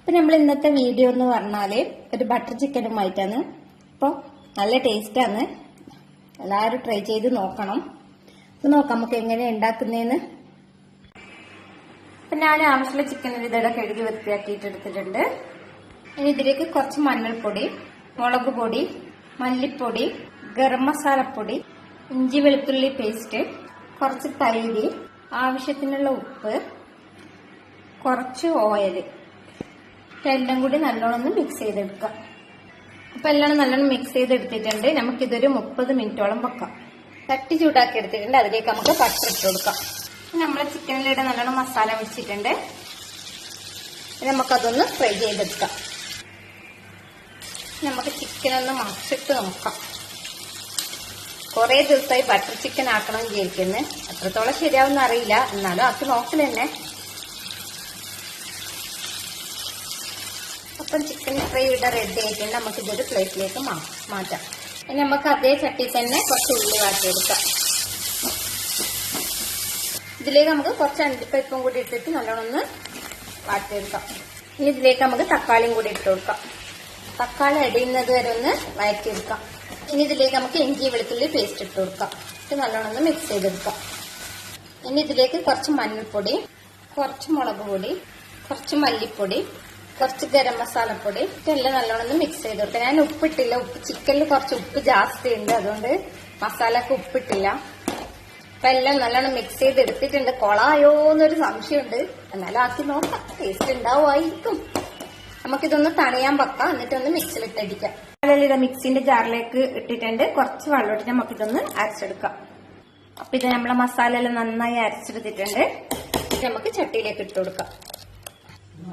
അപ്പം നമ്മൾ ഇന്നത്തെ വീഡിയോ എന്ന് പറഞ്ഞാൽ ഒരു ബട്ടർ ചിക്കനുമായിട്ടാണ്. അപ്പോൾ നല്ല ടേസ്റ്റാണ്, എല്ലാവരും ട്രൈ ചെയ്ത് നോക്കണം. അപ്പോൾ നോക്കാം നമുക്ക് എങ്ങനെയാണ് ഉണ്ടാക്കുന്നതെന്ന്. അപ്പം ഞാൻ ആവശ്യമുള്ള ചിക്കൻ ഇതോടെ കഴുകി വൃത്തിയാക്കിയിട്ട് എടുത്തിട്ടുണ്ട്. ഇനി ഇതിലേക്ക് കുറച്ച് മഞ്ഞൾപ്പൊടി, മുളക് പൊടി, മല്ലിപ്പൊടി, ഗരം മസാലപ്പൊടി, ഇഞ്ചി വെളുത്തുള്ളി പേസ്റ്റ്, കുറച്ച് തൈര്, ആവശ്യത്തിനുള്ള ഉപ്പ്, കുറച്ച് ഓയിൽ, എല്ലാം കൂടി നല്ലോണം മിക്സ് ചെയ്തെടുക്കാം. അപ്പം എല്ലാം നല്ലോണം മിക്സ് ചെയ്തെടുത്തിട്ടുണ്ട്. നമുക്കിതൊരു 30 മിനിറ്റോളം വെക്കാം. ചട്ടി ചൂടാക്കി എടുത്തിട്ടുണ്ട്, അതിലേക്ക് നമുക്ക് ബട്ടർ ഇട്ട് കൊടുക്കാം. നമ്മളെ ചിക്കനിലിടെ നല്ലോണം മസാല വെച്ചിട്ടുണ്ട്. നമുക്കതൊന്ന് ഫ്രൈ ചെയ്തെടുക്കാം. നമുക്ക് ചിക്കനൊന്ന് മറിച്ചിട്ട് നോക്കാം. കുറേ ദിവസമായി ബട്ടർ ചിക്കൻ ആക്കണം വിചാരിക്കുന്നത്. അത്രത്തോളം ശരിയാവുന്ന അറിയില്ല, എന്നാലും ആക്കി നോക്കലെന്നെ. അപ്പം ചിക്കൻ ഫ്രൈ ഇവിടെ റെഡി ആയിട്ടുണ്ട്. നമുക്കിതൊരു പ്ലേറ്റിലേക്ക് മാറ്റാം. ഇനി നമുക്ക് അതേ ചട്ടി തന്നെ കുറച്ച് ഉള്ളി വാട്ടിയെടുക്കാം. ഇതിലേക്ക് നമുക്ക് കുറച്ച് അണ്ടിപ്പരിപ്പും കൂടി ഇട്ടിട്ട് നല്ലോണം ഒന്ന് വാട്ടിയെടുക്കാം. ഇനി ഇതിലേക്ക് നമുക്ക് തക്കാളിയും കൂടി ഇട്ട് കൊടുക്കാം. തക്കാളി അടിയുന്നത് വരെ ഒന്ന് വഴറ്റിയെടുക്കാം. ഇനി ഇതിലേക്ക് നമുക്ക് ഇഞ്ചി വെളുത്തുള്ളി പേസ്റ്റ് ഇട്ട് കൊടുക്കാം. ഇത് നല്ലോണം ഒന്ന് മിക്സ് ചെയ്തെടുക്കാം. ഇനി ഇതിലേക്ക് കുറച്ച് മഞ്ഞൾപ്പൊടി, കുറച്ച് മുളക് പൊടി, കുറച്ച് മല്ലിപ്പൊടി, കുറച്ച് ഗരം മസാലപ്പൊടി, ഇതെല്ലാം നല്ലോണം ഒന്ന് മിക്സ് ചെയ്ത് കൊടുക്കാം. ഞാൻ ഉപ്പിട്ടില്ല, ചിക്കനിൽ കുറച്ച് ഉപ്പ് ജാസ്തി ഉണ്ട്, അതുകൊണ്ട് മസാലക്ക് ഉപ്പിട്ടില്ല. അപ്പൊ എല്ലാം നല്ലോണം മിക്സ് ചെയ്ത് എടുത്തിട്ടുണ്ട്. കൊളായോ എന്നൊരു സംശയമുണ്ട്, എന്നാലും ആക്കി നോക്കാം. ടേസ്റ്റ് ഉണ്ടാവുമായിരിക്കും. നമുക്കിതൊന്ന് തണിയാൻ വെക്കാം, എന്നിട്ടൊന്ന് മിക്സിലിട്ടടിക്കാം. ഇത് മിക്സിന്റെ ജാറിലേക്ക് ഇട്ടിട്ടുണ്ട്. കുറച്ച് വെള്ളം ഇട്ടിട്ട് നമുക്കിതൊന്ന് അരച്ചെടുക്കാം. അപ്പൊ ഇത് നമ്മളെ മസാല എല്ലാം നന്നായി അരച്ചെടുത്തിട്ടുണ്ട്. നമുക്ക് ചട്ടിയിലേക്ക് ഇട്ട് കൊടുക്കാം.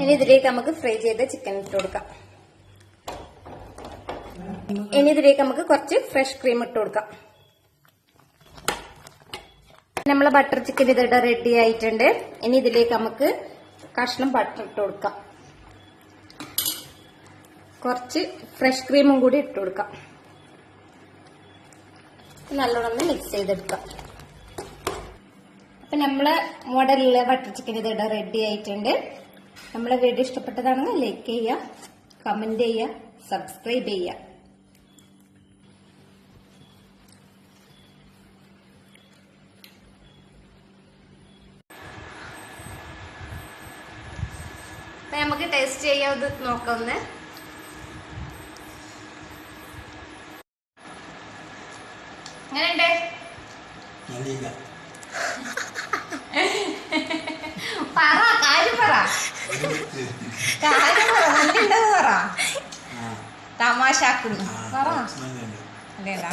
ഇനി ഇതിലേക്ക് നമുക്ക് ഫ്രൈ ചെയ്ത ചിക്കൻ ഇട്ട് കൊടുക്കാം. ഇനി ഇതിലേക്ക് നമുക്ക് കുറച്ച് ഫ്രഷ് ക്രീം ഇട്ട് കൊടുക്കാം. നമ്മളെ ബട്ടർ ചിക്കൻ ഇതിടെ റെഡി ആയിട്ടുണ്ട്. ഇനി ഇതിലേക്ക് നമുക്ക് കഷ്ണം ബട്ടർ ഇട്ട് കൊടുക്കാം. കുറച്ച് ഫ്രഷ് ക്രീമും കൂടി ഇട്ട് കൊടുക്കാം. നല്ലോണം മിക്സ് ചെയ്തെടുക്കാം. അപ്പൊ നമ്മളെ മോഡലുള്ള ബട്ടർ ചിക്കൻ ഇതിടെ റെഡി ആയിട്ടുണ്ട്. നമ്മളെ വീഡിയോ ഇഷ്ടപ്പെട്ടതാണെങ്കിൽ ലൈക്ക് ചെയ്യുക, കമന്റ് ചെയ്യുക, സബ്സ്ക്രൈബ് ചെയ്യുക. നമുക്ക് ടേസ്റ്റ് ചെയ്യാതെ നോക്കാം. എങ്ങനെയുണ്ട്? പറ, കാര്യം പറ, നല്ലുണ്ടെന്ന് പറ. തമാശാക്കുന്നു പറ. അതെന്താ